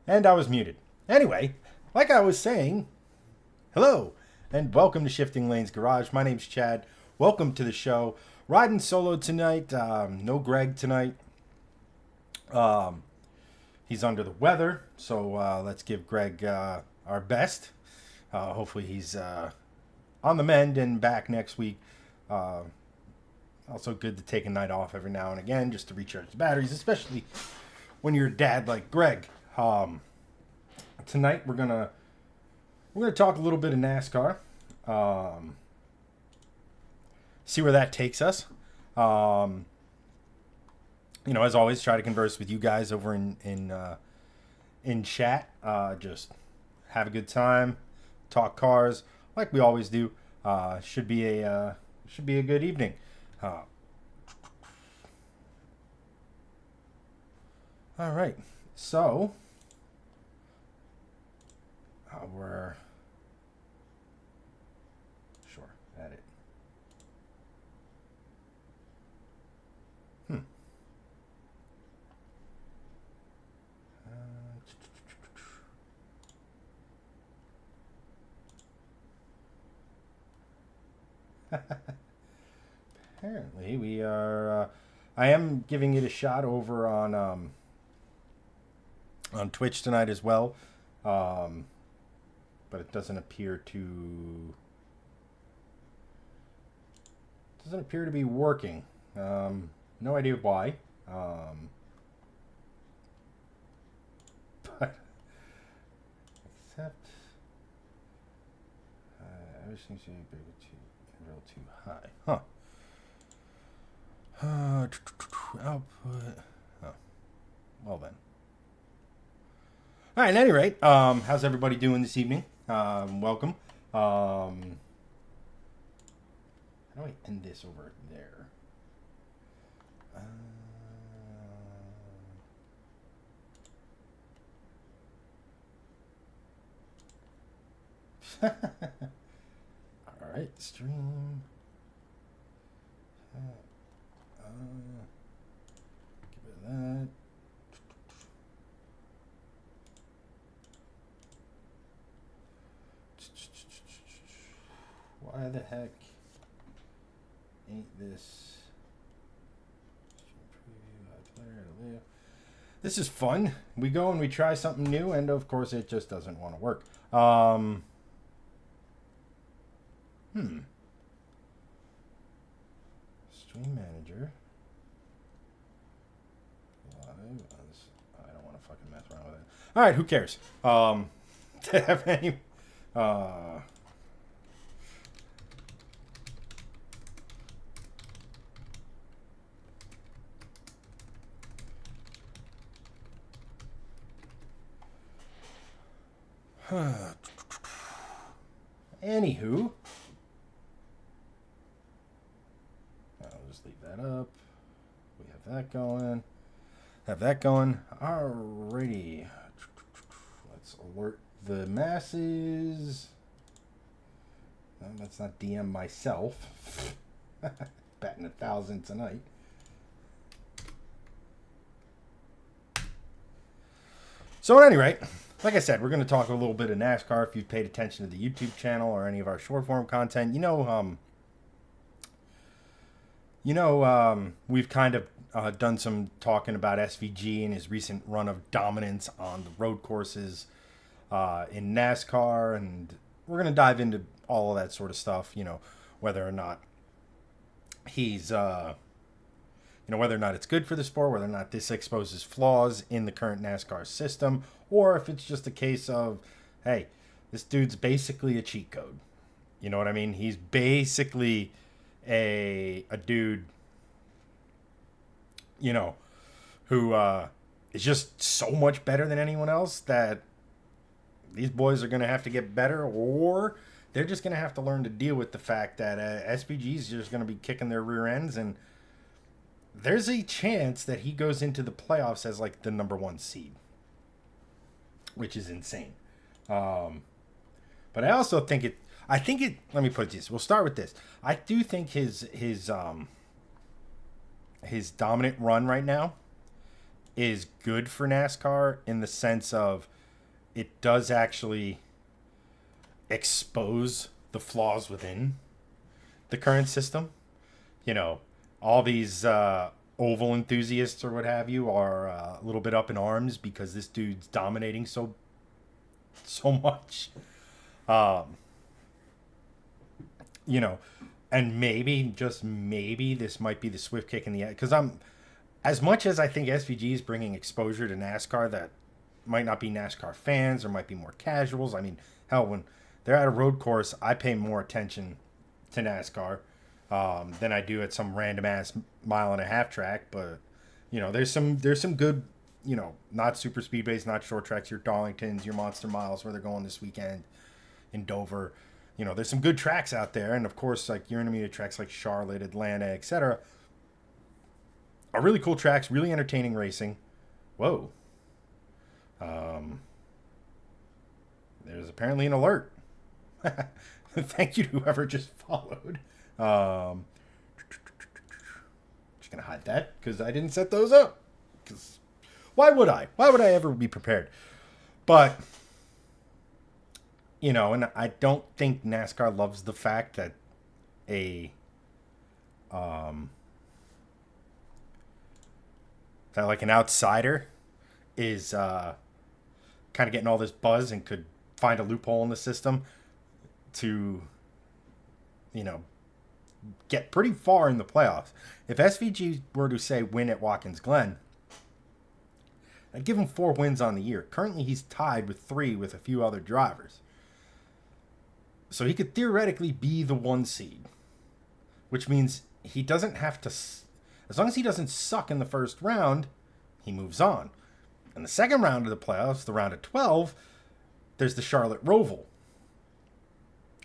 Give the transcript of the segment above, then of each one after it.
And I was muted. Anyway, like I was saying, hello and welcome to Shifting Lanes Garage. My name's Chad. Welcome to the show. Riding solo tonight. No Greg tonight. He's under the weather, so let's give Greg our best. Hopefully he's on the mend and back next week. Also good to take a night off every now and again just to recharge the batteries, especially when you're a dad like Greg. Tonight we're gonna talk a little bit of NASCAR. See where that takes us. As always, try to converse with you guys over in chat. Just have a good time, talk cars like we always do. Should be a good evening. All right, so we're sure at it. Apparently, we are. I am giving it a shot over on Twitch tonight as well, but it doesn't appear to be working. No idea why. But except everything seems to be a little too high, huh? Output. Oh, well then. All right. At any rate, how's everybody doing this evening? Welcome. How do I end this over there? All right, stream. Give it that. Why the heck ain't this? This is fun. We go and we try something new, and of course it just doesn't want to work. Stream manager. Live. I don't want to fucking mess around with it. All right, who cares? To have any. Anywho, I'll just leave that up. We have that going. Alrighty. Let's alert the masses. No, let's not DM myself. Batting 1,000 tonight. So at any rate, like I said, we're going to talk a little bit of NASCAR. If you've paid attention to the YouTube channel or any of our short form content, we've kind of done some talking about SVG and his recent run of dominance on the road courses in NASCAR, and we're going to dive into all of that sort of stuff. Whether or not he's whether or not it's good for the sport, whether or not this exposes flaws in the current NASCAR system, or if it's just a case of, hey, this dude's basically a cheat code. You know what I mean? He's basically a dude, who is just so much better than anyone else that these boys are going to have to get better, or they're just going to have to learn to deal with the fact that SVG is just going to be kicking their rear ends, and there's a chance that he goes into the playoffs as like the number 1 seed, which is insane. But I also think it. Let me put this. We'll start with this. I do think his dominant run right now is good for NASCAR in the sense of it does actually expose the flaws within the current system. You know, all these oval enthusiasts or what have you are a little bit up in arms because this dude's dominating so much. Um, you know, and maybe, just maybe, this might be the swift kick in the because as much as I think SVG is bringing exposure to NASCAR that might not be NASCAR fans or might be more casuals. I mean, hell, when they're at a road course, I pay more attention to NASCAR than I do at some random ass mile and a half track. But there's some good, not super speedways, not short tracks, your Darlingtons, your Monster Miles where they're going this weekend in Dover. There's some good tracks out there, and of course, like your intermediate tracks like Charlotte, Atlanta, etc. are really cool tracks, really entertaining racing. Whoa. There's apparently an alert. Thank you to whoever just followed. Just gonna hide that because I didn't set those up. Because why would I? Why would I ever be prepared? But and I don't think NASCAR loves the fact that that like an outsider is kind of getting all this buzz and could find a loophole in the system to get pretty far in the playoffs. If SVG were to say win at Watkins Glen, I'd give him 4 wins on the year. Currently he's tied with 3 with a few other drivers, so he could theoretically be the 1 seed, which means he doesn't have to, as long as he doesn't suck in the first round, he moves on. In the second round of the playoffs, the round of 12, there's the Charlotte Roval,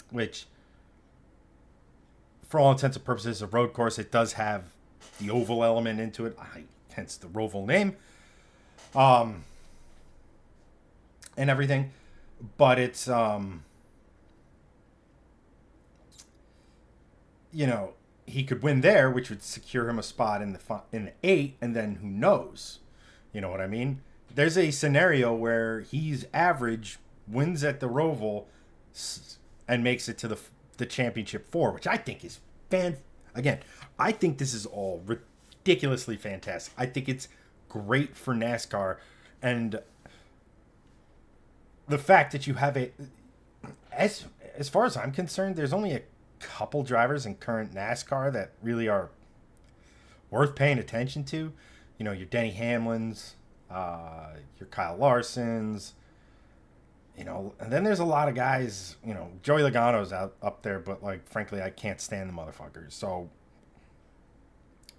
which, for all intents and purposes, is a road course. It does have the oval element into it, hence the Roval name, and everything. But it's, he could win there, which would secure him a spot in the 8, and then who knows? You know what I mean? There's a scenario where he's average, wins at the Roval, and makes it to the championship 4, which I think is again, I think this is all ridiculously fantastic. I think it's great for NASCAR, and the fact that you have as far as I'm concerned, there's only a couple drivers in current NASCAR that really are worth paying attention to. Your Denny Hamlins, your Kyle Larsons, and then there's a lot of guys, Joey Logano's up there, but like, frankly, I can't stand the motherfuckers. So,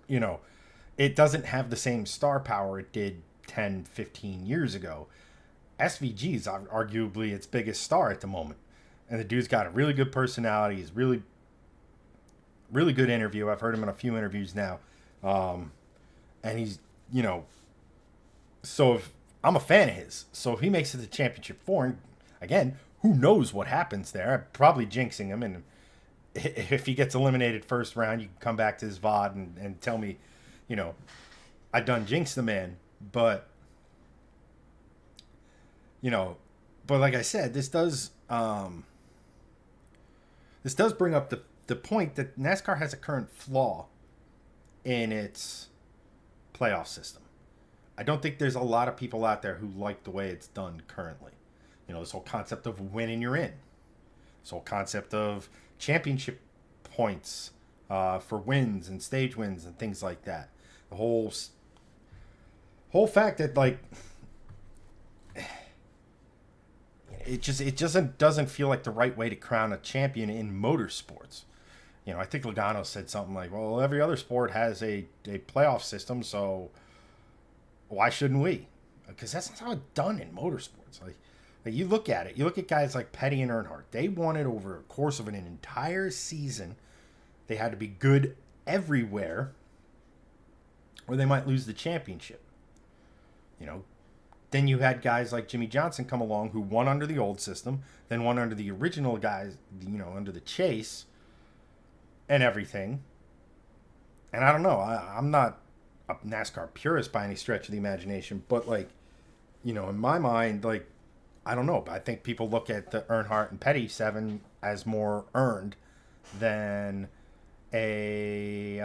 it doesn't have the same star power it did 10, 15 years ago. SVG is arguably its biggest star at the moment. And the dude's got a really good personality. He's really, really good interview. I've heard him in a few interviews now. And he's, so if I'm a fan of his. So if he makes it to championship 4, and again, who knows what happens there? I'm probably jinxing him. And if he gets eliminated first round, you can come back to his VOD and tell me, I done jinxed the man. But, but like I said, this does bring up the point that NASCAR has a current flaw in its playoff system. I don't think there's a lot of people out there who like the way it's done currently. This whole concept of winning you're in. This whole concept of championship points for wins and stage wins and things like that. The whole fact that, like, it just doesn't feel like the right way to crown a champion in motorsports. I think Logano said something like, well, every other sport has a playoff system, so why shouldn't we? Because that's not how it's done in motorsports. Like you look at it, you look at guys like Petty and Earnhardt. They won it over a course of an entire season. They had to be good everywhere, or they might lose the championship. Then you had guys like Jimmy Johnson come along who won under the old system, then won under the original guys, under the chase and everything. And I don't know, I'm not a NASCAR purist by any stretch of the imagination, but, like, in my mind, like, I don't know, but I think people look at the Earnhardt and Petty 7 as more earned than a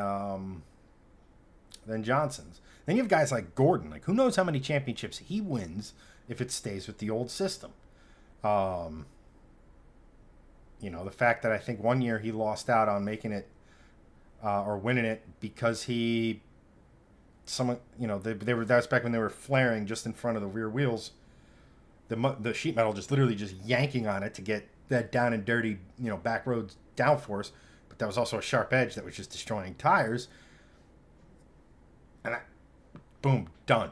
than Johnson's. Then you have guys like Gordon. Like, who knows how many championships he wins if it stays with the old system? Um, the fact that I think one year he lost out on making it or winning it because they were, that's back when they were flaring just in front of the rear wheels. The sheet metal just literally just yanking on it to get that down and dirty, back road downforce. But that was also a sharp edge that was just destroying tires. And boom, done.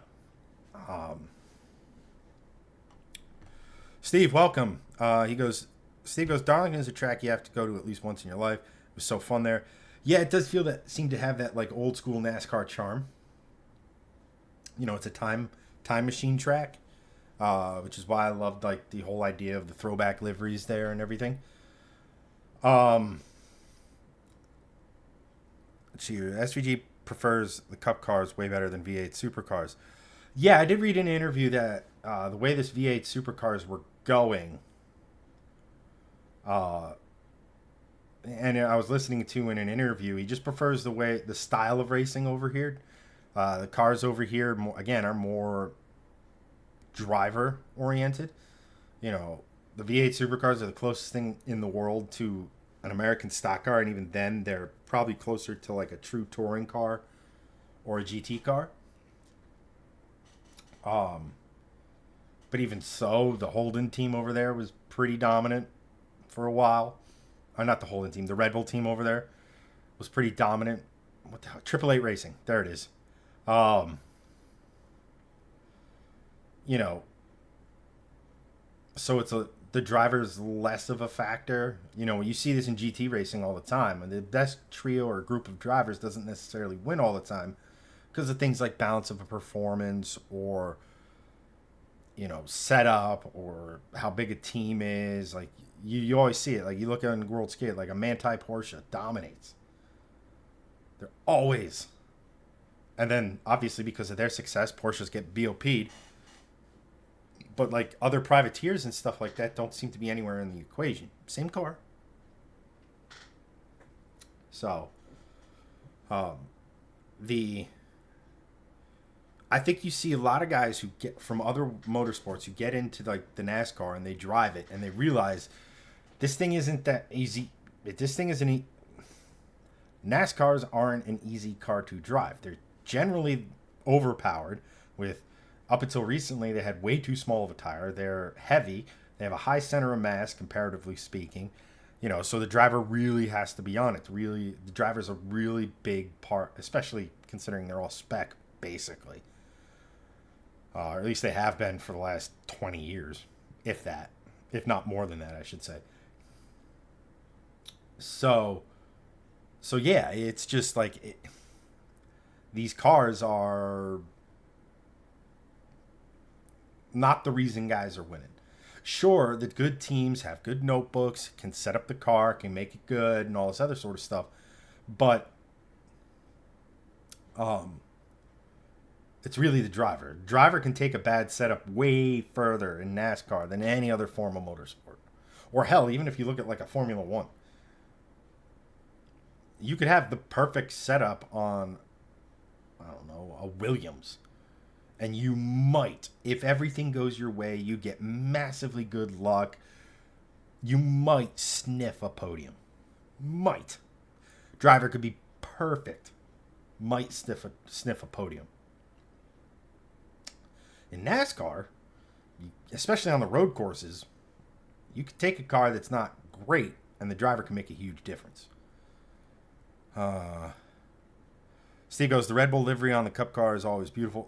Steve, welcome. Steve goes, Darlington is a track you have to go to at least once in your life. It was so fun there. Yeah, it does seem to have that like old school NASCAR charm. It's a time machine track, which is why I loved like the whole idea of the throwback liveries there and everything. Let's see here. SVG prefers the Cup cars way better than V8 supercars. Yeah, I did read in an interview that the way this V8 supercars were going, and I was listening to in an interview, he just prefers the style of racing over here. The cars over here, are more driver oriented. The V8 supercars are the closest thing in the world to an American stock car, and even then, they're probably closer to like a true touring car or a GT car. But even so, the Holden team over there was pretty dominant for a while. Not the Holden team, the Red Bull team over there was pretty dominant. What the hell? 888 Racing. There it is. So the driver's less of a factor. You see this in GT racing all the time, and the best trio or group of drivers doesn't necessarily win all the time because of things like balance of a performance or setup or how big a team is. Like you always see it. Like you look on World Skate, like a Manthey Porsche dominates. They're always. And then obviously because of their success, Porsches get BOP'd. But like other privateers and stuff like that don't seem to be anywhere in the equation. Same car. So, I think you see a lot of guys who get from other motorsports who get into like the NASCAR and they drive it and they realize this thing isn't that easy. This thing isn't. NASCARs aren't an easy car to drive. They're generally overpowered with. Up until recently, they had way too small of a tire. They're heavy. They have a high center of mass, comparatively speaking. So the driver really has to be on it. The driver's a really big part, especially considering they're all spec, basically. Or at least they have been for the last 20 years, if that. If not more than that, I should say. So yeah, it's just like... these cars are... not the reason guys are winning. Sure, the good teams have good notebooks, can set up the car, can make it good, and all this other sort of stuff. But it's really the driver. The driver can take a bad setup way further in NASCAR than any other form of motorsport. Or hell, even if you look at like a Formula One. You could have the perfect setup on, I don't know, a Williams. And you might, if everything goes your way, you get massively good luck, you might sniff a podium. Might. Driver could be perfect. Might sniff a podium. In NASCAR, especially on the road courses, you could take a car that's not great, and the driver can make a huge difference. Steve goes, the Red Bull livery on the Cup car is always beautiful.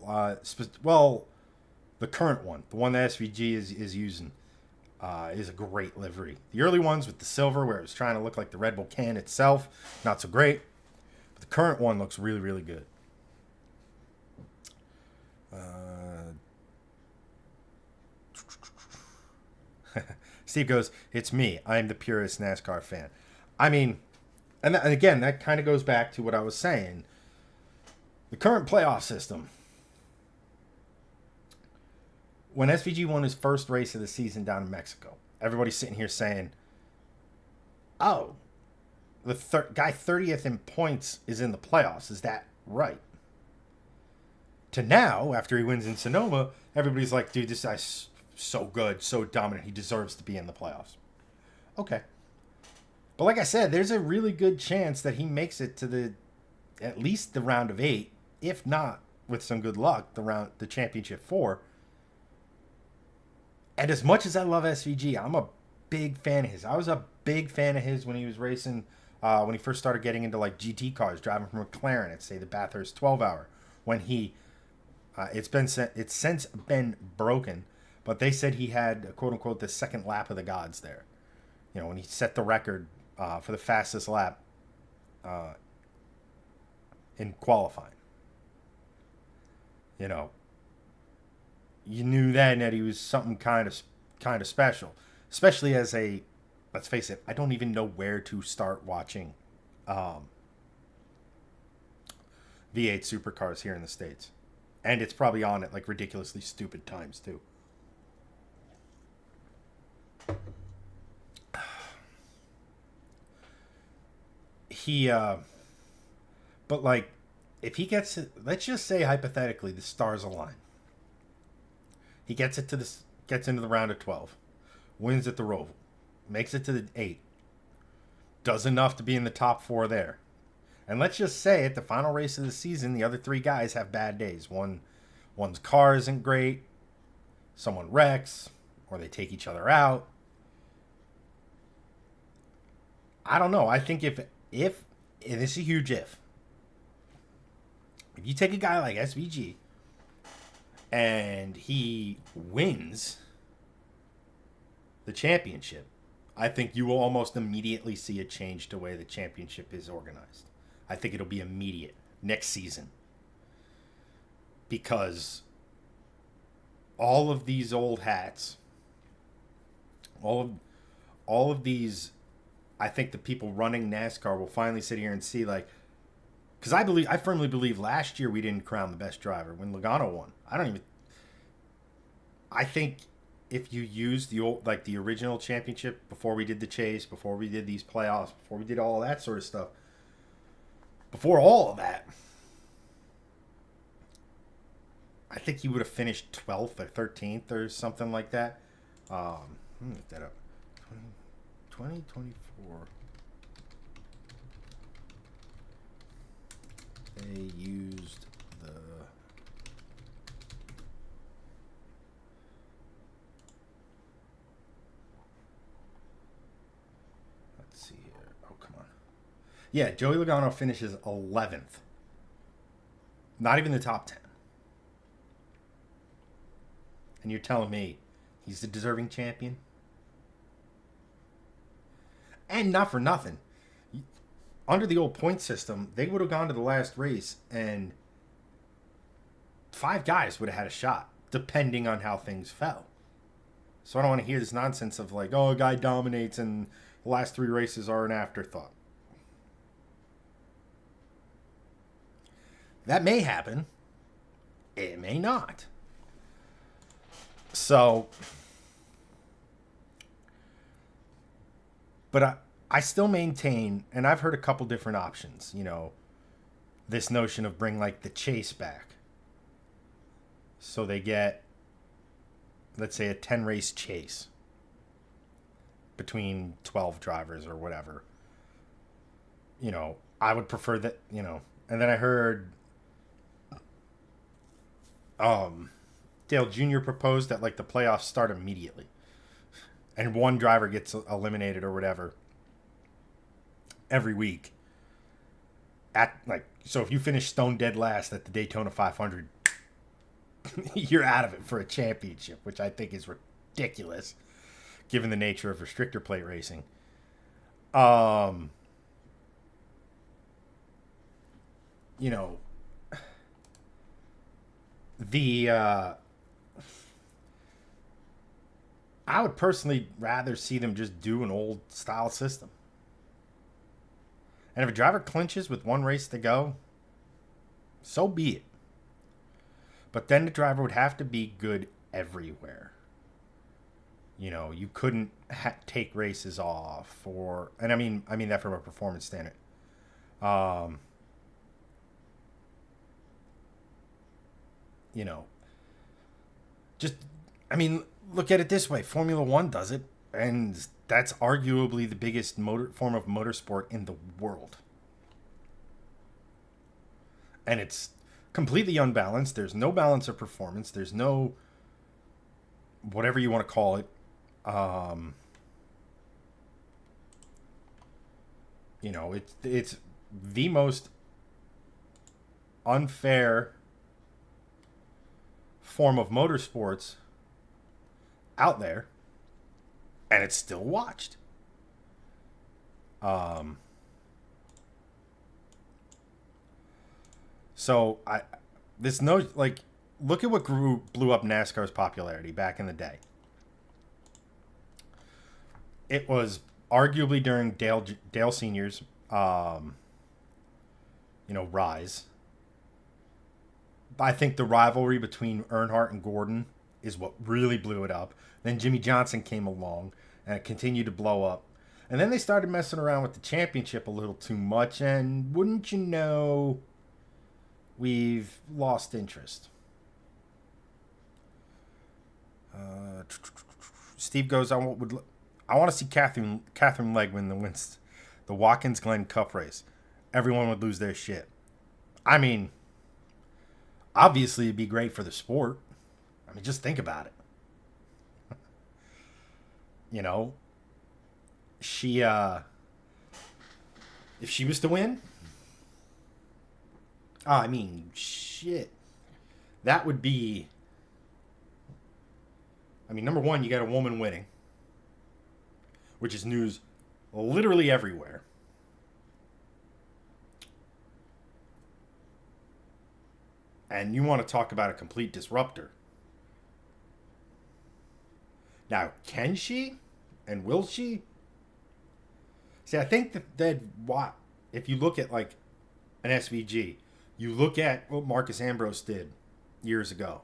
The current one, the one that SVG is using, is a great livery. The early ones with the silver, where it was trying to look like the Red Bull can itself, not so great. But the current one looks really, really good. Steve goes, it's me. I'm the purest NASCAR fan. I mean, and again, that kind of goes back to what I was saying. The current playoff system when SVG won his first race of the season down in Mexico, everybody's sitting here saying, oh, the guy 30th in points is in the playoffs. Is that right? To now, after he wins in Sonoma, everybody's like, dude, this guy's so good, so dominant. He deserves to be in the playoffs. Okay. But like I said, there's a really good chance that he makes it to at least the round of 8, if not, with some good luck, the championship 4. And as much as I love SVG, I'm a big fan of his. I was a big fan of his when he was racing, when he first started getting into like GT cars, driving from McLaren at, say, the Bathurst 12-hour. When he, it's since been broken, but they said he had, quote unquote, the second lap of the gods there. You know, when he set the record for the fastest lap in qualifying. You know, you knew then that he was something kind of special, especially as a, let's face it, I don't even know where to start watching V8 supercars here in the States. And it's probably on at like ridiculously stupid times too. But like, if he gets it, let's just say hypothetically the stars align. He gets into the round of 12, wins at the Roval, makes it to the 8, does enough to be in the top 4 there. And let's just say at the final race of the season, the other 3 guys have bad days. One's car isn't great, someone wrecks, or they take each other out. I don't know. I think if and this is a huge if you take a guy like SVG and he wins the championship, I think you will almost immediately see a change to the way the championship is organized. I think it'll be immediate next season. Because all of these old hats, all of these, I think the people running NASCAR will finally sit here and see, like, because I firmly believe last year we didn't crown the best driver when Logano won. I think if you use the original championship before we did the chase, before we did these playoffs, before we did all that sort of stuff, before all of that, I think he would have finished 12th or 13th or something like that. Let me look that up. 2024. They used the... Let's see here. Oh, come on. Yeah, Joey Logano finishes 11th. Not even the top 10. And you're telling me he's the deserving champion? And not for nothing. Under the old point system, they would have gone to the last race and 5 guys would have had a shot, depending on how things fell. So I don't want to hear this nonsense of like, oh, a guy dominates and the last 3 races are an afterthought. That may happen. It may not. So, but I still maintain, and I've heard a couple different options, you know, this notion of bring like the chase back. So they get, let's say, a 10 race chase between 12 drivers or whatever. You know, I would prefer that, you know, and then I heard Dale Jr. proposed that like the playoffs start immediately and one driver gets eliminated or whatever every week. So if you finish stone dead last at the Daytona 500, you're out of it for a championship, which I think is ridiculous given the nature of restrictor plate racing. You know, I would personally rather see them just do an old style system. And if a driver clinches with 1 race to go, so be it. But then the driver would have to be good everywhere. You know, you couldn't take races off, or, and I mean that from a performance standard. Um, you know, just, I mean, look at it this way: Formula One does it, and that's arguably the biggest form of motorsport in the world, and it's completely unbalanced. There's no balance of performance. There's no whatever you want to call it. Um, you know, it's the most unfair form of motorsports out there, and it's still watched. Um, so I this no like look at what blew up NASCAR's popularity back in the day. It was arguably during Dale Senior's rise. I think the rivalry between Earnhardt and Gordon is what really blew it up. Then Jimmy Johnson came along and it continued to blow up. And then they started messing around with the championship a little too much, and wouldn't you know, we've lost interest. Steve goes, I want to see Catherine Legg win the Watkins Glen Cup race. Everyone would lose their shit. I mean, obviously it'd be great for the sport. I mean, just think about it. You know, she if she was to win, I mean, shit, that would be, I mean, number one, you got a woman winning, which is news literally everywhere. And you want to talk about a complete disruptor. Now, can she? And will she? See, I think that if you look at like an SVG, you look at what Marcus Ambrose did years ago.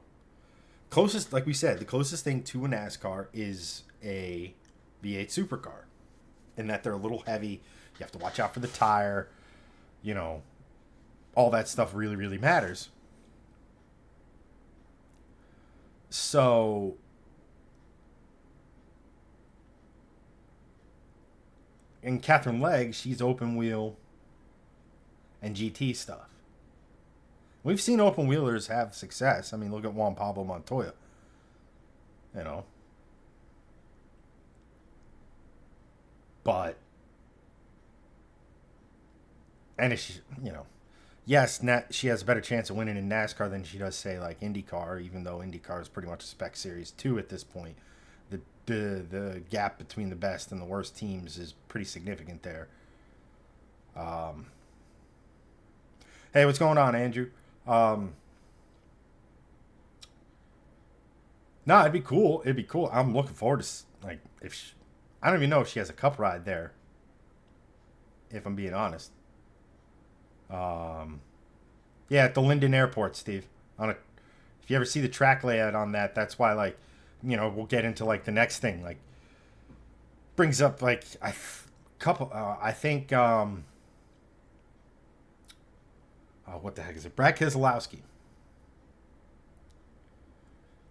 Closest, like we said, the closest thing to a NASCAR is a V8 supercar. In that they're a little heavy. You have to watch out for the tire. You know, all that stuff really, really matters. So, in Catherine Legg, she's open wheel and GT stuff. We've seen open wheelers have success. I mean, look at Juan Pablo Montoya. You know. But, and if she, you know, yes, she has a better chance of winning in NASCAR than she does, say, like IndyCar, even though IndyCar is pretty much a spec series 2 at this point. The gap between the best and the worst teams is pretty significant there. Hey, what's going on, Andrew? No, it'd be cool. It'd be cool. I'm looking forward to, like, I don't even know if she has a cup ride there, if I'm being honest. Yeah, at the Linden Airport, Steve. If you ever see the track layout on that, that's why, like, you know, we'll get into like the next thing. Like, brings up like I think what the heck is it? Brad Keselowski.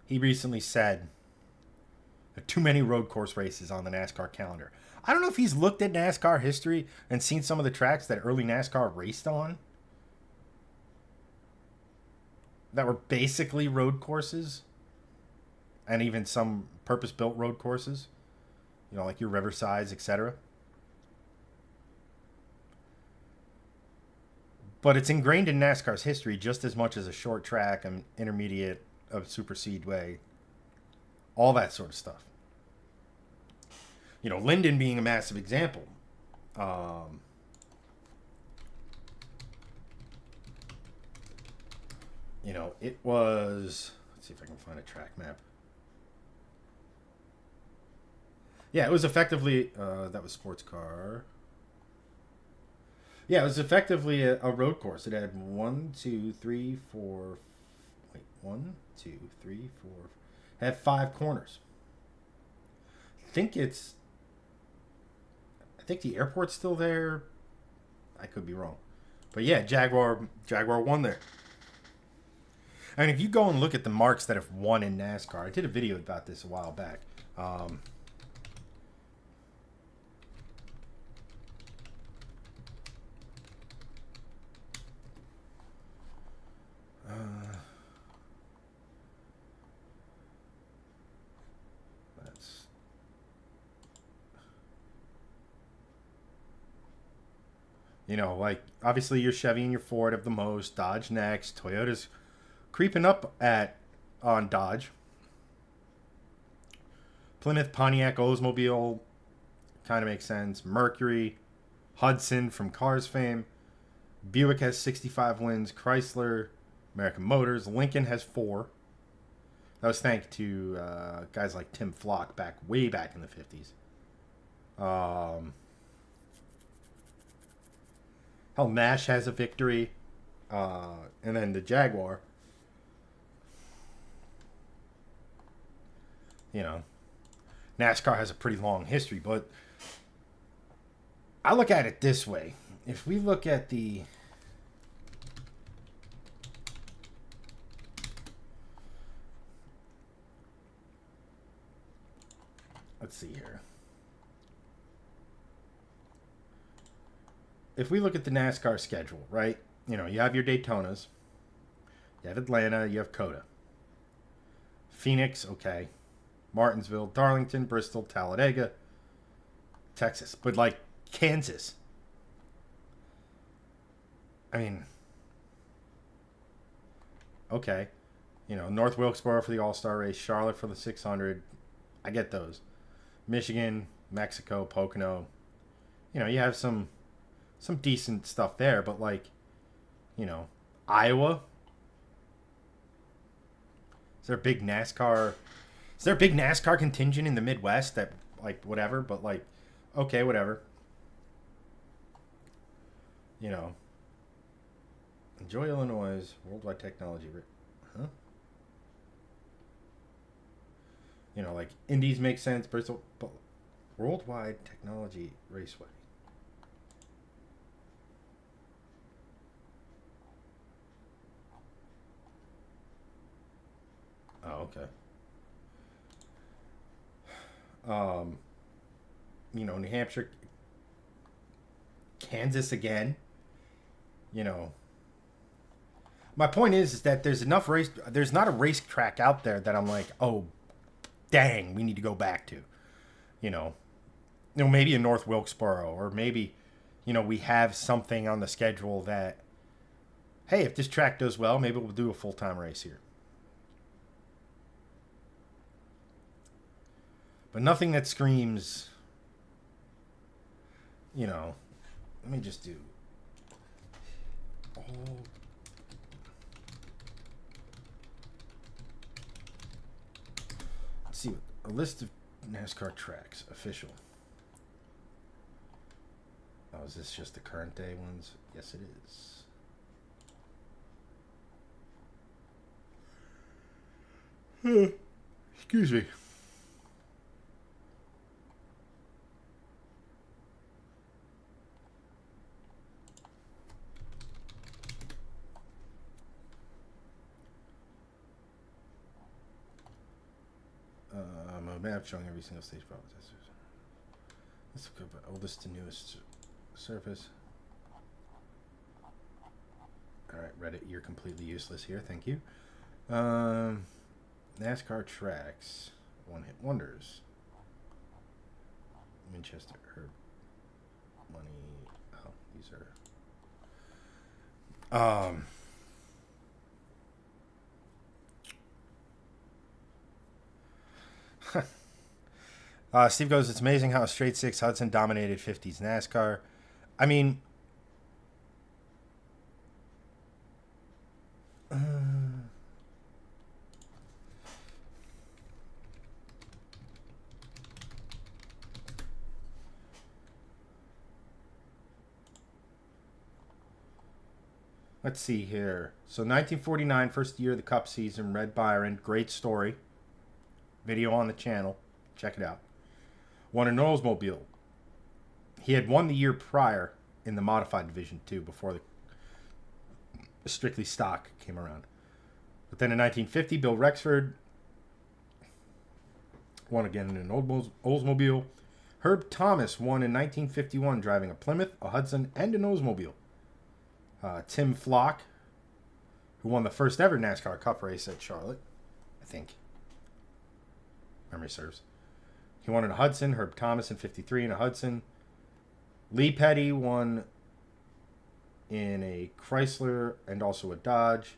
He recently said there are too many road course races on the NASCAR calendar. I don't know if he's looked at NASCAR history and seen some of the tracks that early NASCAR raced on that were basically road courses, and even some purpose-built road courses, you know, like your Riversides, etc. But it's ingrained in NASCAR's history just as much as a short track and intermediate of super speedway, all that sort of stuff. You know, Linden being a massive example. You know, it was, let's see if I can find a track map. Yeah, it was effectively, that was sports car. Yeah, it was effectively a road course. It had 1, 2, 3, 4, wait, 1, 2, 3, 4, have 5 corners. I think the airport's still there. I could be wrong. But yeah, Jaguar won there. And if you go and look at the marks that have won in NASCAR, I did a video about this a while back. That's like obviously your Chevy and your Ford have the most. Dodge next. Toyota's creeping up on Dodge. Plymouth, Pontiac, Oldsmobile kind of makes sense. Mercury, Hudson from Cars fame. Buick has 65 wins. Chrysler, American Motors. Lincoln has 4. That was thanks to guys like Tim Flock way back in the 50s. Hell, Nash has a victory. And then the Jaguar. NASCAR has a pretty long history, but I look at it this way. If we look at let's see here. If we look at the NASCAR schedule, right? You have your Daytonas. You have Atlanta. You have COTA. Phoenix, okay. Martinsville, Darlington, Bristol, Talladega, Texas. But like Kansas. I mean, okay. North Wilkesboro for the All-Star race, Charlotte for the 600. I get those. Michigan, Mexico, Pocono. You have some decent stuff there, but like, Iowa. Is there a big NASCAR contingent in the Midwest that like whatever, but like okay, whatever. Enjoy Illinois worldwide technology. Huh? Like Indies make sense, Bristol, but worldwide technology raceway. Oh, okay. New Hampshire, Kansas again. My point is that there's not a racetrack out there that I'm like, oh, dang, we need to go back to. Maybe in North Wilkesboro, or maybe, we have something on the schedule that, hey, if this track does well, maybe we'll do a full-time race here. But nothing that screams, let me just do all. Let's see, a list of NASCAR tracks, official. Oh, is this just the current day ones? Yes, it is. Excuse me. A map showing every single stage problem. Let's go by oldest to newest surface. Alright, Reddit, you're completely useless here. Thank you. NASCAR tracks. One hit wonders. Winchester, Herb, Money. Oh, these are. Steve goes, it's amazing how a straight six Hudson dominated 50s NASCAR. I mean, let's see here. So 1949, first year of the Cup season, Red Byron, great story. Video on the channel. Check it out. Won an Oldsmobile. He had won the year prior in the modified division too, before the strictly stock came around. But then in 1950, Bill Rexford won again in an Oldsmobile. Herb Thomas won in 1951 driving a Plymouth, a Hudson, and an Oldsmobile. Tim Flock, who won the first ever NASCAR Cup race at Charlotte, I think. Memory serves. He won in a Hudson. Herb Thomas in 53 in a Hudson. Lee Petty won in a Chrysler and also a Dodge.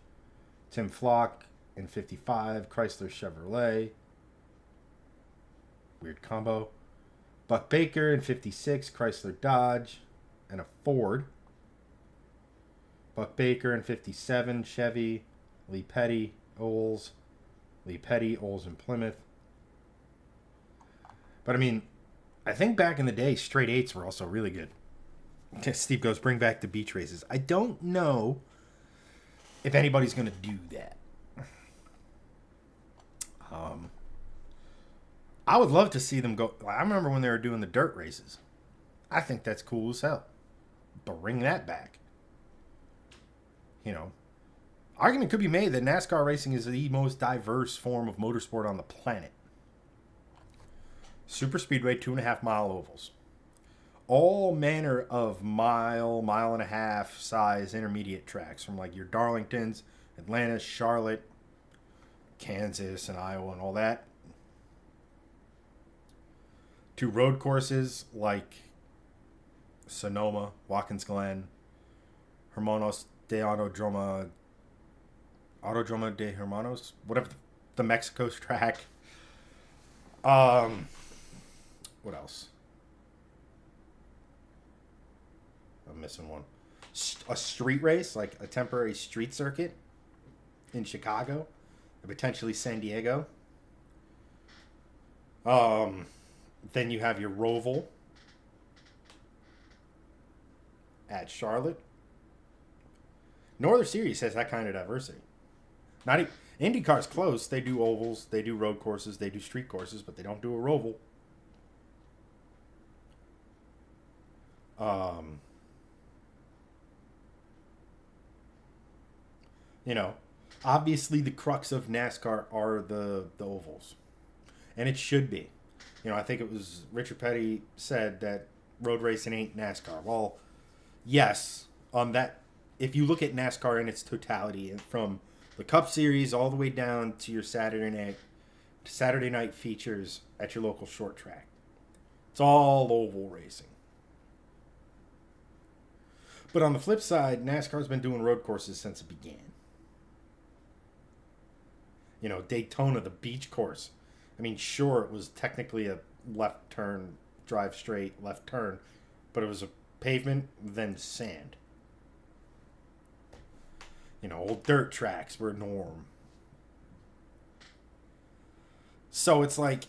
Tim Flock in 55, Chrysler Chevrolet. Weird combo. Buck Baker in 56, Chrysler Dodge and a Ford. Buck Baker in 57, Chevy. Lee Petty, Olds. Lee Petty, Olds and Plymouth. But I mean, I think back in the day, straight eights were also really good. Steve goes, bring back the beach races. I don't know if anybody's going to do that. I would love to see them go. I remember when they were doing the dirt races. I think that's cool as hell. Bring that back. You know, argument could be made that NASCAR racing is the most diverse form of motorsport on the planet. Super speedway, 2.5 mile ovals. All manner of mile and a half size intermediate tracks from like your Darlingtons, Atlanta, Charlotte, Kansas, and Iowa, and all that. To road courses like Sonoma, Watkins Glen, Hermanos de Autodroma de Hermanos, whatever the Mexico's track. What else? I'm missing one. A street race, like a temporary street circuit in Chicago, and potentially San Diego. Then you have your Roval at Charlotte. No other series has that kind of diversity. Not IndyCar's close. They do ovals, they do road courses, they do street courses, but they don't do a Roval. You know, obviously the crux of NASCAR are the ovals, and it should be. You know, I think it was Richard Petty said that road racing ain't NASCAR. Well, yes, that if you look at NASCAR in its totality, and from the Cup Series all the way down to your Saturday night features at your local short track, it's all oval racing. But on the flip side, NASCAR's been doing road courses since it began. You know, Daytona, the beach course. I mean, sure, it was technically a left turn, drive straight, left turn, but it was a pavement, then sand. You know, old dirt tracks were norm. So it's like,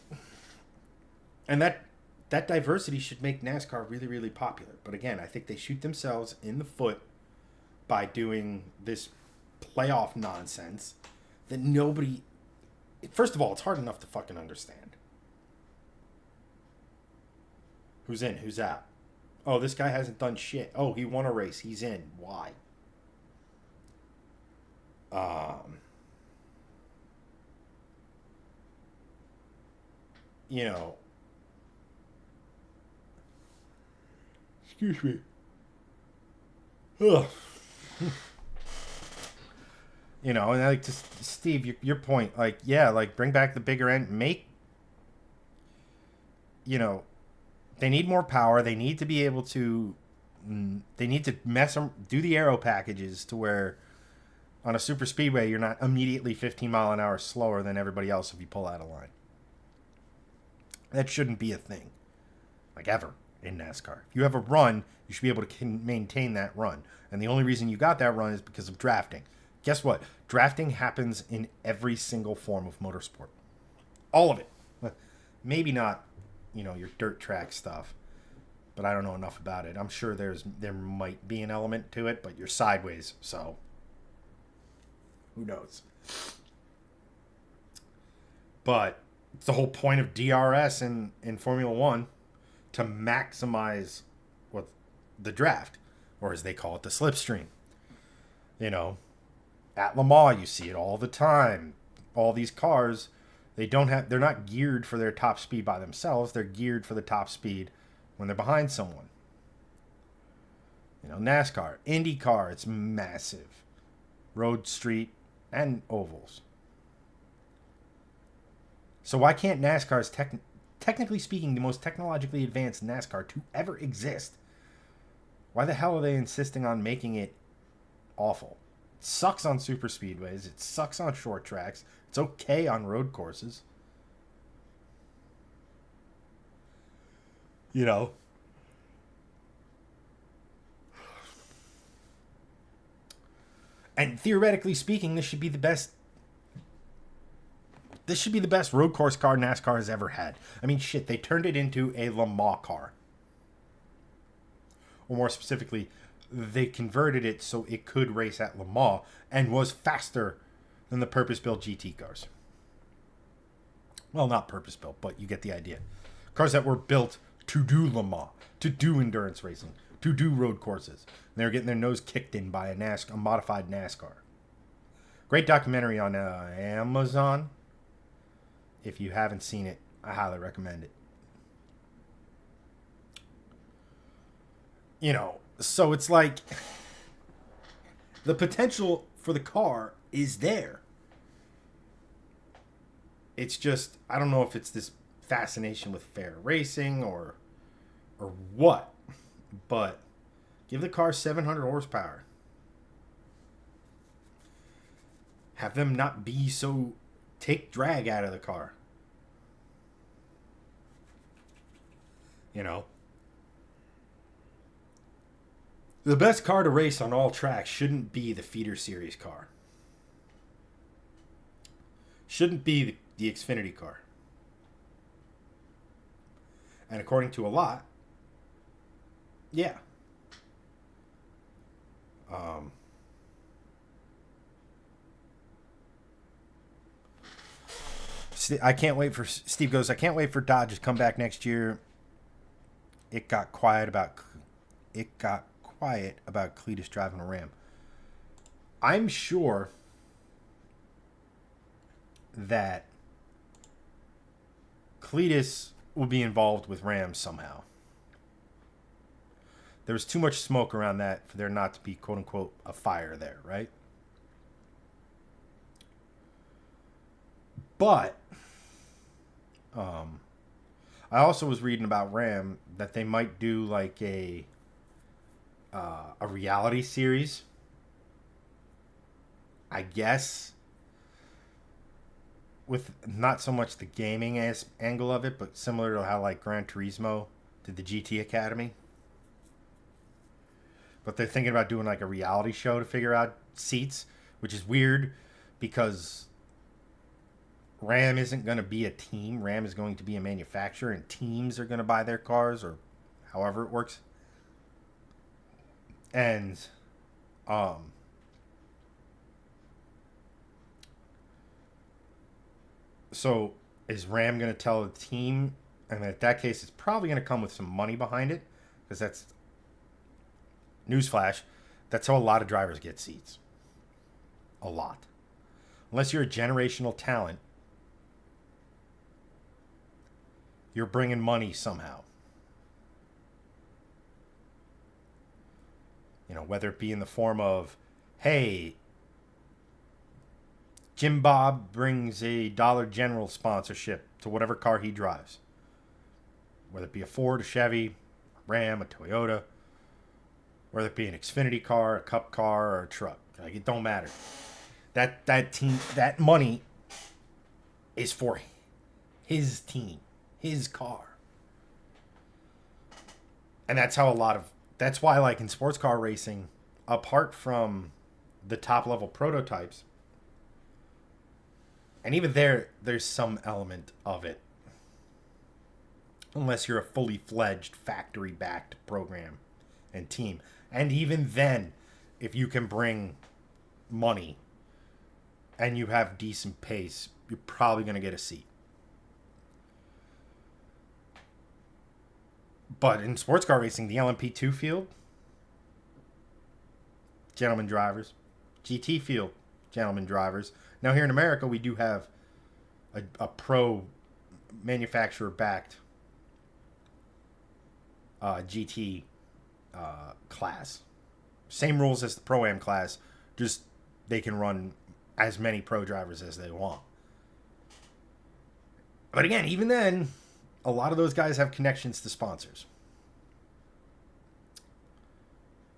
and that diversity should make NASCAR really, really popular. But again, I think they shoot themselves in the foot by doing this playoff nonsense that nobody... First of all, it's hard enough to fucking understand. Who's in? Who's out? Oh, this guy hasn't done shit. Oh, he won a race. He's in. Why? You know... Excuse me. Ugh. You know, and like, just Steve, your point, like, yeah, like, bring back the bigger end, make, you know, they need more power. They need to be able to, they need to do the aero packages to where on a super speedway, you're not immediately 15 mile an hour slower than everybody else if you pull out of line. That shouldn't be a thing, like, ever in NASCAR. If you have a run, you should be able to maintain that run. And the only reason you got that run is because of drafting. Guess what? Drafting happens in every single form of motorsport. All of it. Maybe not, you know, your dirt track stuff, but I don't know enough about it. I'm sure there might be an element to it, but you're sideways, so who knows? But It's the whole point of DRS in Formula One, to maximize what the draft, or as they call it, the slipstream. You know, at Le Mans, you see it all the time. All these cars, they're not geared for their top speed by themselves. They're geared for the top speed when they're behind someone. You know, NASCAR, IndyCar, it's massive. Road, street, and ovals. So why can't NASCAR's technically speaking, the most technologically advanced NASCAR to ever exist, why the hell are they insisting on making it awful? It sucks on super speedways. It sucks on short tracks. It's okay on road courses. You know? And theoretically speaking, this should be the best road course car NASCAR has ever had. I mean, shit, they turned it into a Le Mans car. Or more specifically, they converted it so it could race at Le Mans and was faster than the purpose-built GT cars. Well, not purpose-built, but you get the idea. Cars that were built to do Le Mans, to do endurance racing, to do road courses. And they were getting their nose kicked in by a modified NASCAR. Great documentary on Amazon. If you haven't seen it, I highly recommend it. You know, so it's like the potential for the car is there. It's just, I don't know if it's this fascination with fair racing or what, but give the car 700 horsepower. Have them not be so, take drag out of the car. You know, the best car to race on all tracks shouldn't be the feeder series car. Shouldn't be the Xfinity car. And according to a lot, yeah. I can't wait for, Steve goes, I can't wait for Dodge to come back next year. It got quiet about Cletus driving a Ram. I'm sure that Cletus will be involved with Rams somehow. There was too much smoke around that for there not to be, quote unquote, a fire there, right? But I also was reading about Ram that they might do like a reality series, I guess, with not so much the gaming angle of it, but similar to how like Gran Turismo did the GT Academy. But they're thinking about doing like a reality show to figure out seats, which is weird because Ram isn't going to be a team. Ram is going to be a manufacturer, and teams are going to buy their cars, or however it works. And so is Ram going to tell the team? And in that case, it's probably going to come with some money behind it, because that's, newsflash, that's how a lot of drivers get seats. A lot. Unless you're a generational talent, you're bringing money somehow. You know, whether it be in the form of, hey, Jim Bob brings a Dollar General sponsorship to whatever car he drives. Whether it be a Ford, a Chevy, a Ram, a Toyota, whether it be an Xfinity car, a Cup car, or a truck. Like, it don't matter. That team, that money is for his team, his car. And that's how that's why, like, in sports car racing, apart from the top level prototypes, and even there's some element of it, unless you're a fully fledged factory backed program and team. And even then, if you can bring money and you have decent pace, you're probably going to get a seat. But in sports car racing, the LMP2 field, gentlemen drivers. GT field, gentlemen drivers. Now here in America, we do have a pro manufacturer backed GT class. Same rules as the Pro-Am class, just they can run as many pro drivers as they want. But again, even then, a lot of those guys have connections to sponsors.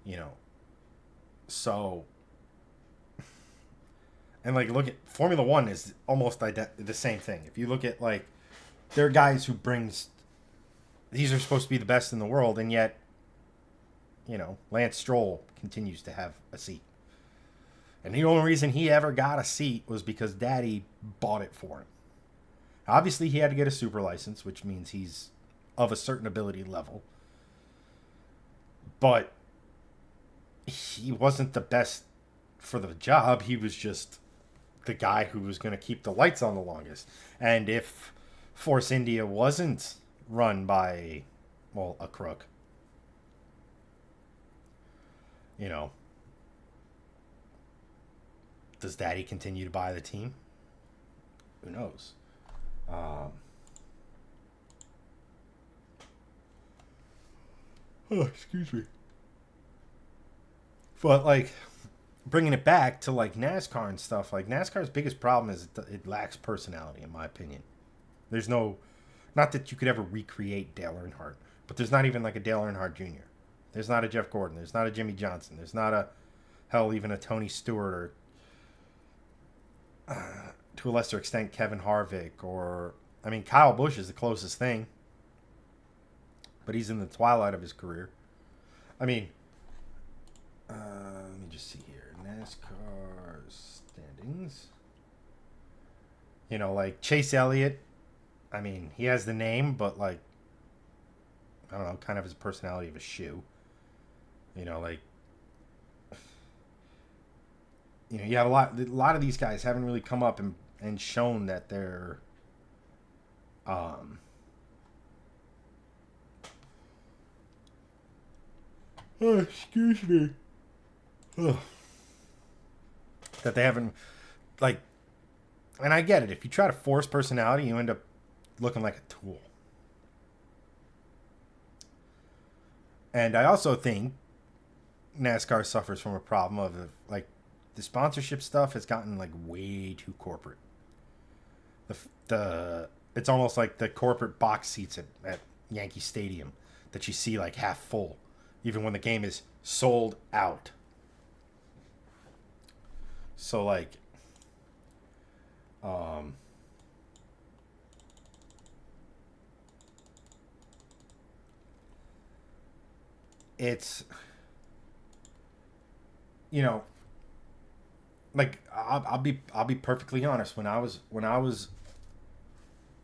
You know, so, and like look at Formula One is almost the same thing. If you look at like, there are guys who brings, these are supposed to be the best in the world, and yet, you know, Lance Stroll continues to have a seat. And the only reason he ever got a seat was because Daddy bought it for him. Obviously, he had to get a super license, which means he's of a certain ability level. But he wasn't the best for the job. He was just the guy who was going to keep the lights on the longest. And if Force India wasn't run by, well, a crook, you know, does Daddy continue to buy the team? Who knows? Oh, excuse me. But like, bringing it back to like NASCAR and stuff, like NASCAR's biggest problem is it lacks personality, in my opinion. There's no, not that you could ever recreate Dale Earnhardt, but there's not even like a Dale Earnhardt Jr. There's not a Jeff Gordon. There's not a Jimmy Johnson. There's not a, hell, even a Tony Stewart, or to a lesser extent Kevin Harvick, or, I mean, Kyle Busch is the closest thing, but he's in the twilight of his career. I mean, let me just see here. NASCAR standings. You know, like Chase Elliott, I mean, he has the name, but like, I don't know, kind of his personality of a shoe. You know, like, you know, you have a lot of these guys haven't really come up and shown that they're, oh, excuse me. Ugh. That they haven't, like, and I get it. If you try to force personality, you end up looking like a tool. And I also think NASCAR suffers from a problem of, like, the sponsorship stuff has gotten, like, way too corporate. It's almost like the corporate box seats at Yankee Stadium that you see, like, half full, even when the game is sold out. So, like, it's, you know, like, I'll be perfectly honest. When I was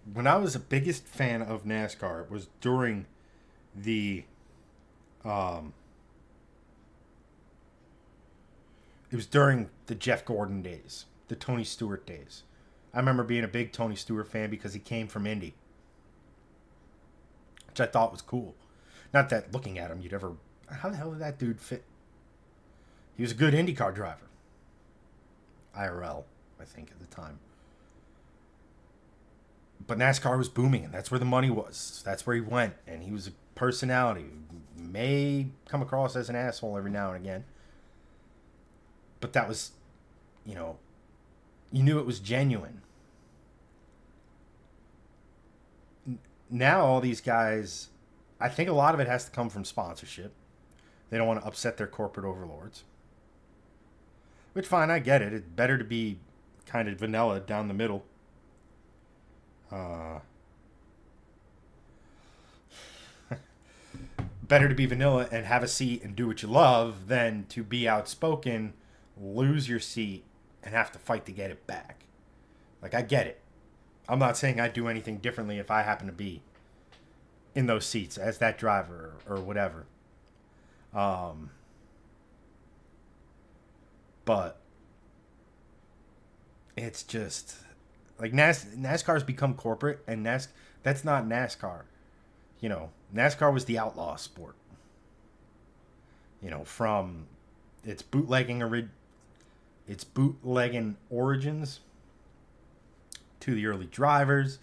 the biggest fan of NASCAR, it was during the it was during the Jeff Gordon days, the Tony Stewart days. I remember being a big Tony Stewart fan because he came from Indy, which I thought was cool. Not that looking at him, you'd ever, how the hell did that dude fit? He was a good IndyCar driver. IRL, I think, at the time. But NASCAR was booming, and that's where the money was. That's where he went, and he was a personality. May come across as an asshole every now and again. But that was, you know, you knew it was genuine. Now all these guys, I think a lot of it has to come from sponsorship. They don't want to upset their corporate overlords. Which, fine, I get it. It's better to be kind of vanilla down the middle. Better to be vanilla and have a seat and do what you love than to be outspoken, lose your seat, and have to fight to get it back. Like, I get it. I'm not saying I'd do anything differently if I happen to be in those seats as that driver or whatever. But it's just like NASCAR's become corporate, and that's not NASCAR. NASCAR was the outlaw sport. From its bootlegging origins to the early drivers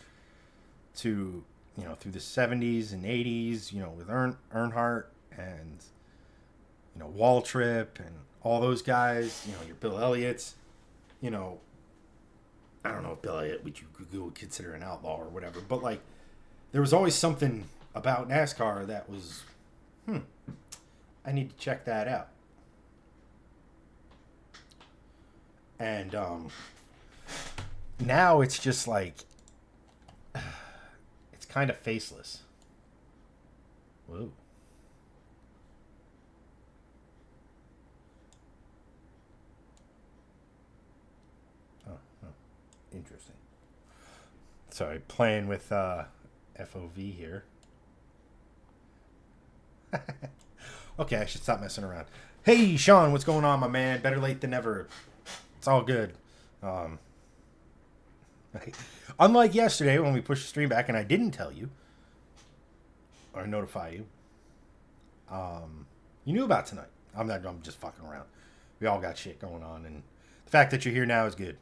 to through the 70s and 80s, with Earnhardt and Waltrip and all those guys, your Bill Elliott's, I don't know if Bill Elliott would consider an outlaw or whatever, but like there was always something about NASCAR that was, I need to check that out. And now it's just like, it's kind of faceless. Whoa. Interesting. Sorry, playing with FOV here. Okay, I should stop messing around. Hey, Sean, what's going on, my man? Better late than never. It's all good. Unlike yesterday when we pushed the stream back and I didn't tell you or notify you, you knew about tonight. I'm just fucking around. We all got shit going on, and the fact that you're here now is good.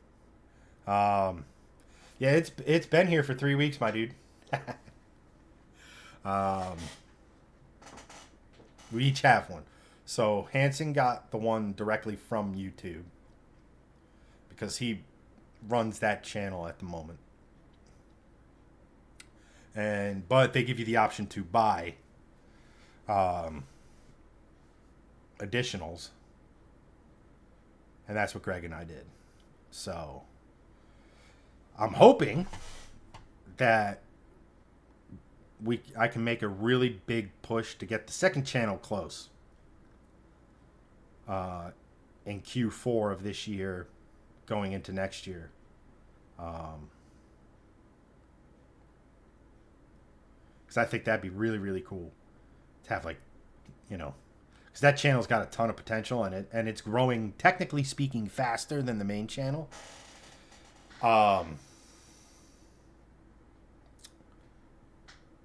Yeah, it's been here for 3 weeks, my dude. We each have one. So Hanson got the one directly from YouTube because he runs that channel at the moment. But they give you the option to buy additionals, and that's what Greg and I did. So I'm hoping that I can make a really big push to get the second channel close in Q4 of this year, going into next year. Because I think that'd be really, really cool to have, like, because that channel's got a ton of potential in it, and it's growing, technically speaking, faster than the main channel.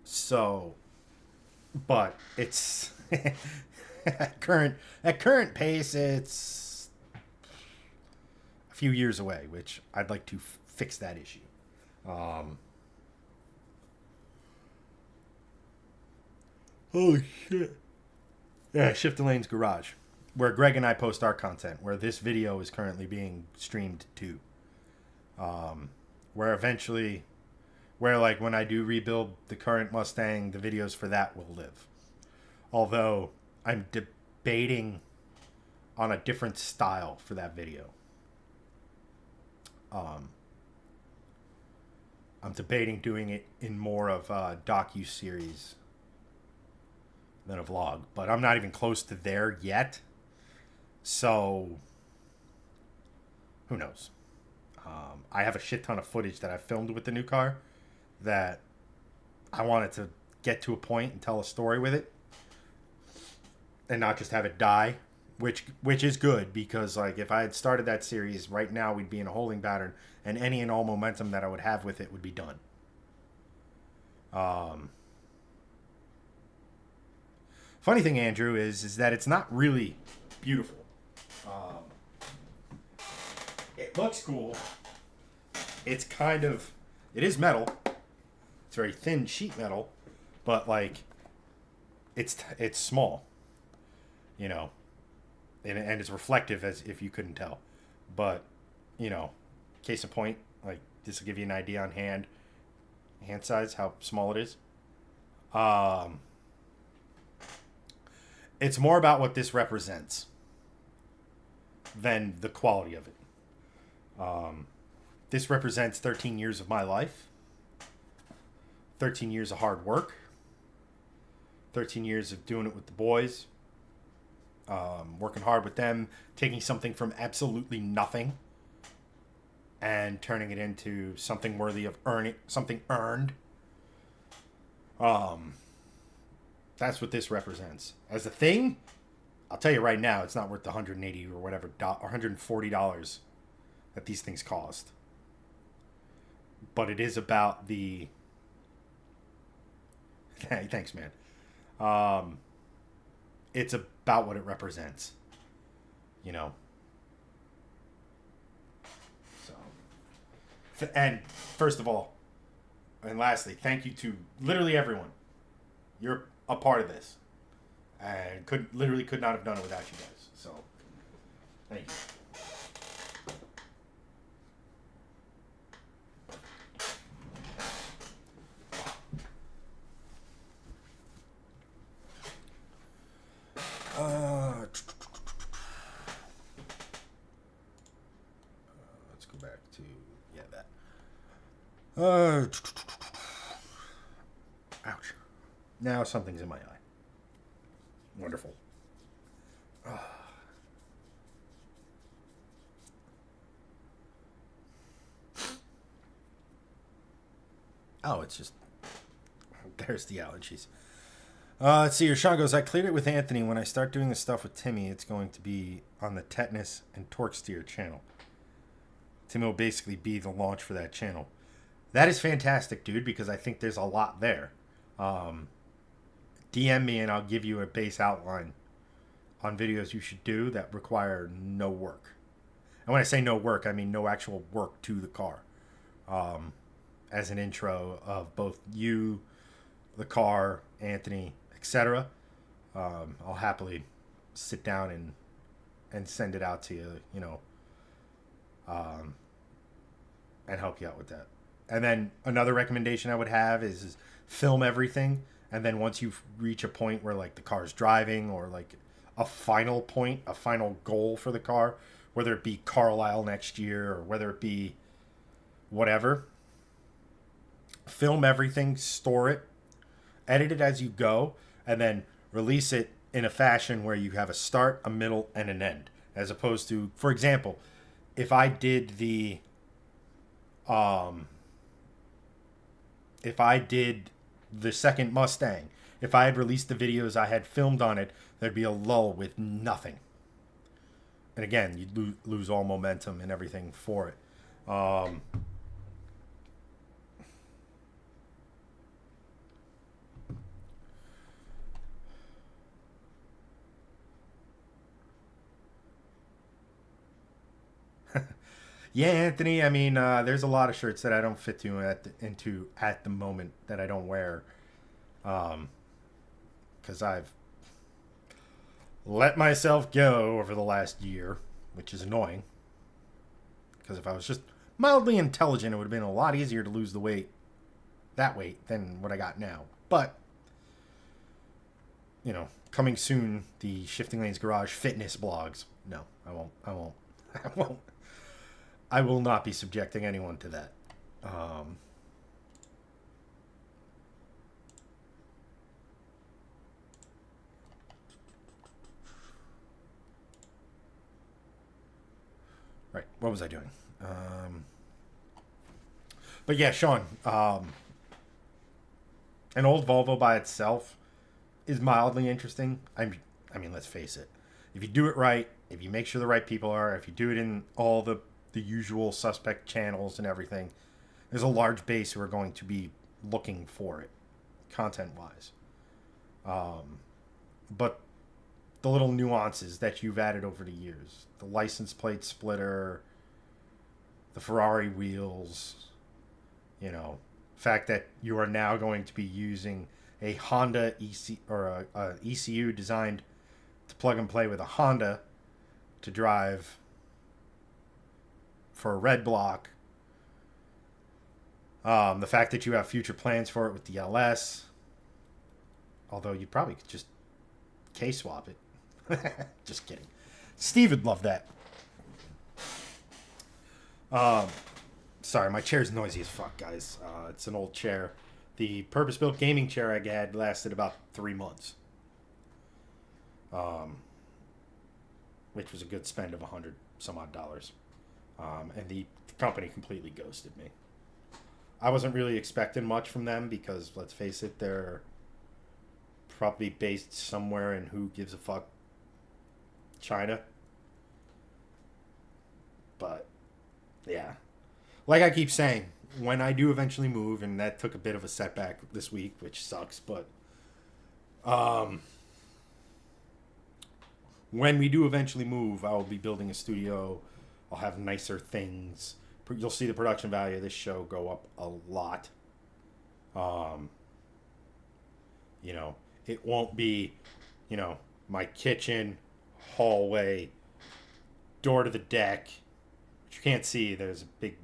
So, but it's at current pace, it's a few years away, which I'd like to fix that issue. Holy shit! Yeah, Shift the Lanes Garage, where Greg and I post our content, where this video is currently being streamed to. Where eventually, like when I do rebuild the current Mustang, the videos for that will live. Although I'm debating on a different style for that video. I'm debating doing it in more of a docu-series than a vlog, but I'm not even close to there yet. So, who knows? I have a shit ton of footage that I filmed with the new car that I wanted to get to a point and tell a story with it and not just have it die, which is good, because like if I had started that series right now, we'd be in a holding pattern and any and all momentum that I would have with it would be done. Funny thing, Andrew, is that it's not really beautiful. It looks cool. It's it is metal. It's very thin sheet metal, but like it's small, and it's reflective, as if you couldn't tell. But case in point, like this will give you an idea on hand size, how small it is. It's more about what this represents than the quality of it. This represents 13 years of my life, 13 years of hard work, 13 years of doing it with the boys, working hard with them, taking something from absolutely nothing and turning it into something worthy of something earned. That's what this represents. As a thing, I'll tell you right now, it's not worth the $180 or whatever, or $140 that these things cost. But it is about the Thanks, man. Um, it's about what it represents, you know. So, and first of all, and lastly, thank you to literally everyone. You're a part of this, and could not have done it without you guys. So, thank you. Let's go back to that. Ouch. Now something's in my eye. Wonderful. Oh, it's just there's the allergies. Let's see here. Sean goes, I cleared it with Anthony. When I start doing the stuff with Timmy, it's going to be on the Tetanus and Torque Steer channel. Timmy will basically be the launch for that channel. That is fantastic, dude, because I think there's a lot there. DM me and I'll give you a base outline on videos you should do that require no work. And when I say no work, I mean no actual work to the car. As an intro of both you, the car, Anthony, etc. I'll happily sit down and send it out to you, and help you out with that. And then another recommendation I would have is film everything, and then once you reach a point where like the car's driving, or like a final point, a final goal for the car, whether it be Carlisle next year or whether it be whatever, film everything, store it, edit it as you go, and then release it in a fashion where you have a start, a middle, and an end. As opposed to, for example, if I did the second Mustang, if I had released the videos I had filmed on it, there'd be a lull with nothing. And again, you'd lose all momentum and everything for it. Yeah, Anthony. I mean, there's a lot of shirts that I don't fit into at the moment that I don't wear, because I've let myself go over the last year, which is annoying. Because if I was just mildly intelligent, it would have been a lot easier to lose the weight, that weight, than what I got now. But coming soon, the Shifting Lanes Garage fitness blogs. No, I won't. I won't. I will not be subjecting anyone to that. Right. What was I doing? But yeah, Sean. An old Volvo by itself is mildly interesting. I mean, let's face it. If you do it right, if you make sure the right people are, if you do it in all the usual suspect channels and everything, there's a large base who are going to be looking for it, content-wise. But the little nuances that you've added over the years, the license plate splitter, the Ferrari wheels, fact that you are now going to be using a Honda a ECU designed to plug and play with a Honda to drive for a red block. The fact that you have future plans for it with the LS, although you probably could just K-swap it. Just kidding. Steve would love that. Sorry, my chair's noisy as fuck, guys. It's an old chair. The purpose-built gaming chair I had lasted about 3 months. Which was a good spend of $100 some odd. And the company completely ghosted me. I wasn't really expecting much from them because, let's face it, they're probably based somewhere in who gives a fuck, China. But, yeah. Like I keep saying, when I do eventually move, and that took a bit of a setback this week, which sucks, but um, when we do eventually move, I will be building a studio. I'll have nicer things. You'll see the production value of this show go up a lot. Um, you know, it won't be, my kitchen, hallway, door to the deck, which you can't see. There's a big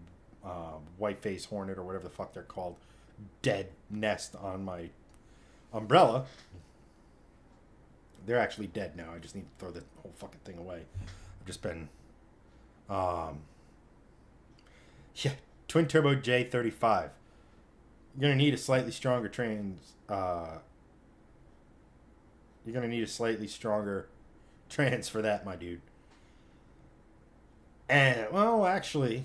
white-faced hornet or whatever the fuck they're called, dead nest on my umbrella. They're actually dead now. I just need to throw the whole fucking thing away. I've just been, yeah, twin turbo J35. You're gonna need a slightly stronger you're gonna need a slightly stronger trans for that, my dude. And well, actually,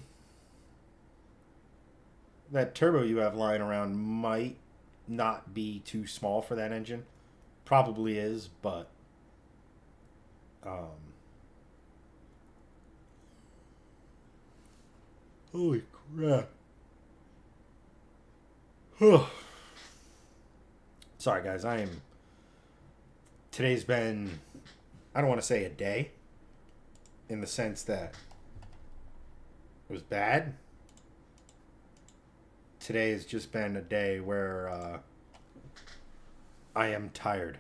that turbo you have lying around might not be too small for that engine. Probably is, but holy crap. Sorry guys, today's been, I don't want to say a day in the sense that it was bad. Today has just been a day where I am tired.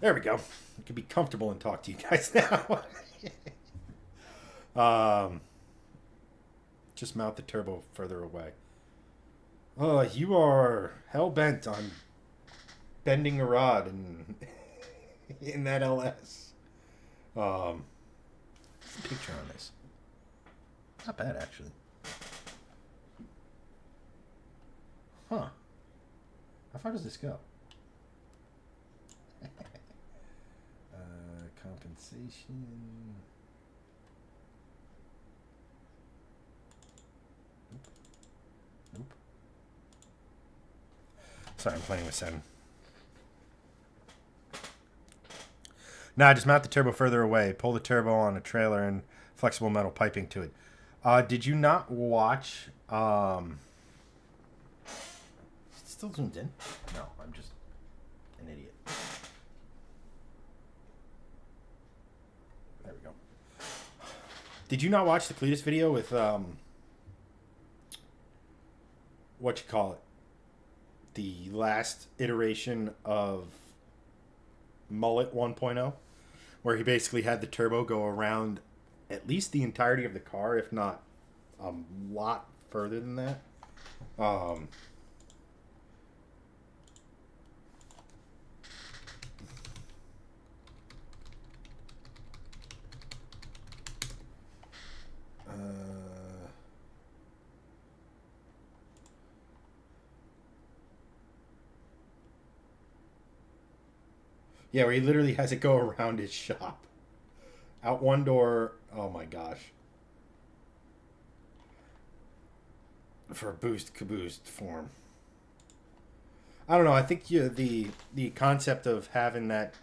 There we go. I can be comfortable and talk to you guys now. Just mount the turbo further away. Oh, you are hell bent on bending a rod in that LS. Picture on this. Not bad, actually. Huh. How far does this go? Compensation. Nope. Sorry, I'm playing with 7. Nah, just mount the turbo further away. Pull the turbo on a trailer and flexible metal piping to it. Did you not watch... Still zoomed in? No, I'm just an idiot. There we go. Did you not watch the Cletus video with what you call it? The last iteration of Mullet 1.0, where he basically had the turbo go around at least the entirety of the car, if not a lot further than that. Yeah, where he literally has it go around his shop. Out one door. Oh my gosh. For a boost caboose form. I don't know. I think the concept of having that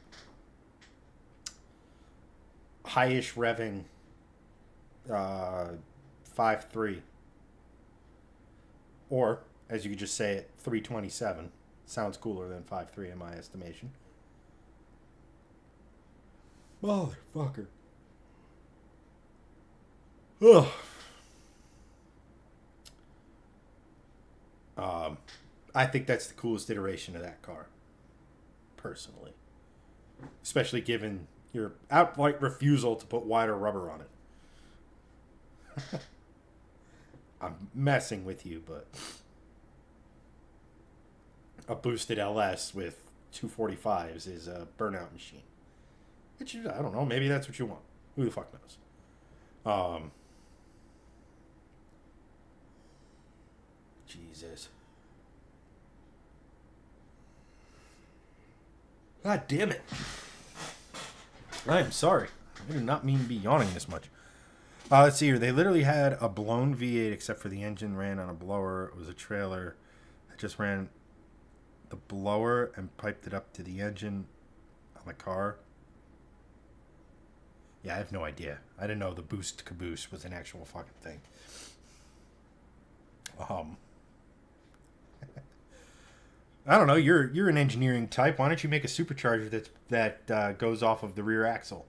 high-ish revving 5.3, or as you could just say it, 327, sounds cooler than 5.3 in my estimation. Motherfucker. Ugh. I think that's the coolest iteration of that car, personally. Especially given your outright refusal to put wider rubber on it. I'm messing with you, but a boosted LS with 245s is a burnout machine. Which, I don't know, maybe that's what you want. Who the fuck knows? Jesus. God damn it. I'm sorry. I did not mean to be yawning this much. Let's see here. They literally had a blown V8 except for the engine ran on a blower. It was a trailer. I just ran the blower and piped it up to the engine on the car. Yeah, I have no idea. I didn't know the boost caboose was an actual fucking thing. Um, I don't know. You're an engineering type. Why don't you make a supercharger that goes off of the rear axle?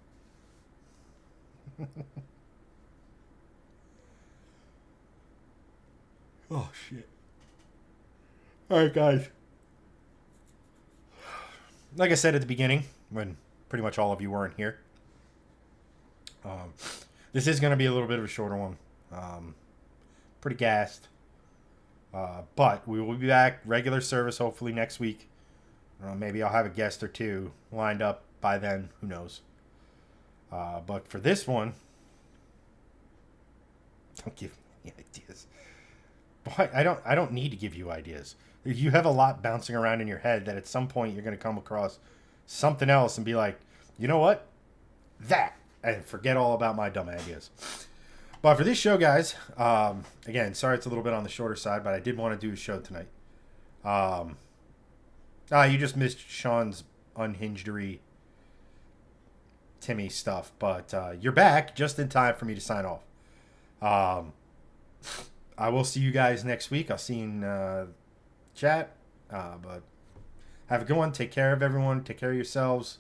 Oh shit! All right, guys. Like I said at the beginning, when pretty much all of you weren't here, um, this is going to be a little bit of a shorter one. Pretty gassed. But we will be back regular service hopefully next week. Maybe I'll have a guest or two lined up by then. Who knows? But for this one, don't give me ideas. But I don't need to give you ideas. You have a lot bouncing around in your head that at some point you're going to come across something else and be like, you know what? That. And forget all about my dumb ideas. But for this show, guys, again, sorry it's a little bit on the shorter side, but I did want to do a show tonight. You just missed Sean's unhingedery Timmy stuff, but you're back just in time for me to sign off. I will see you guys next week. I'll see you in chat. But have a good one. Take care of everyone. Take care of yourselves.